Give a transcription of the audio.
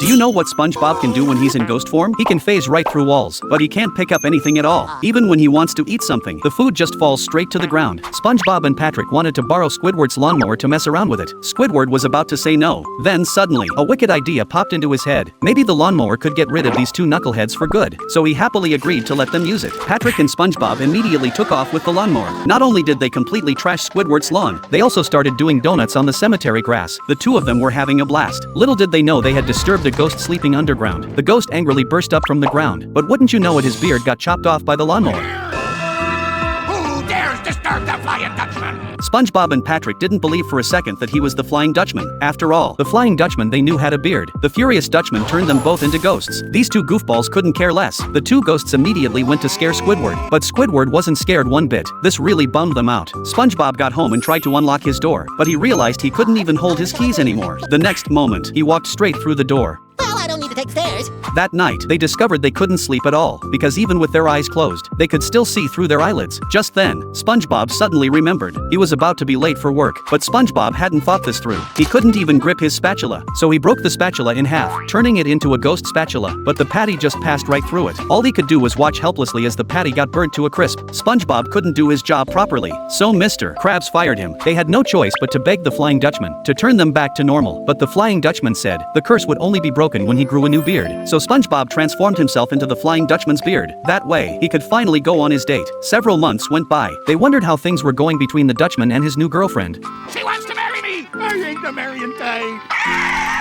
Do you know what SpongeBob can do when he's in ghost form? He can phase right through walls, but he can't pick up anything at all. Even when he wants to eat something, the food just falls straight to the ground. SpongeBob and Patrick wanted to borrow Squidward's lawnmower to mess around with it. Squidward was about to say no. Then suddenly, a wicked idea popped into his head. Maybe the lawnmower could get rid of these two knuckleheads for good. So he happily agreed to let them use it. Patrick and SpongeBob immediately took off with the lawnmower. Not only did they completely trash Squidward's lawn, they also started doing donuts on the cemetery grass. The two of them were having a blast. Little did they know they had disturbed a ghost sleeping underground. The ghost angrily burst up from the ground, but wouldn't you know it, his beard got chopped off by the lawnmower. Who dares disturb the Flying Dutchman? SpongeBob and Patrick didn't believe for a second that he was the Flying Dutchman. After all, the Flying Dutchman they knew had a beard. The furious Dutchman turned them both into ghosts. These two goofballs couldn't care less. The two ghosts immediately went to scare Squidward, but Squidward wasn't scared one bit. This really bummed them out. SpongeBob got home and tried to unlock his door, but he realized he couldn't even hold his keys anymore. The next moment, he walked straight through the door. Well, I don't need to take stairs. That night, they discovered they couldn't sleep at all, because even with their eyes closed, they could still see through their eyelids. Just then, SpongeBob suddenly remembered. He was about to be late for work, but SpongeBob hadn't thought this through. He couldn't even grip his spatula, so he broke the spatula in half, turning it into a ghost spatula, but the patty just passed right through it. All he could do was watch helplessly as the patty got burnt to a crisp. SpongeBob couldn't do his job properly, so Mr. Krabs fired him. They had no choice but to beg the Flying Dutchman to turn them back to normal, but the Flying Dutchman said the curse would only be broken when he grew a new beard. So SpongeBob transformed himself into the Flying Dutchman's beard. That way, he could finally go on his date. Several months went by. They wondered how things were going between the Dutchman and his new girlfriend. She wants to marry me! I ain't the marrying type!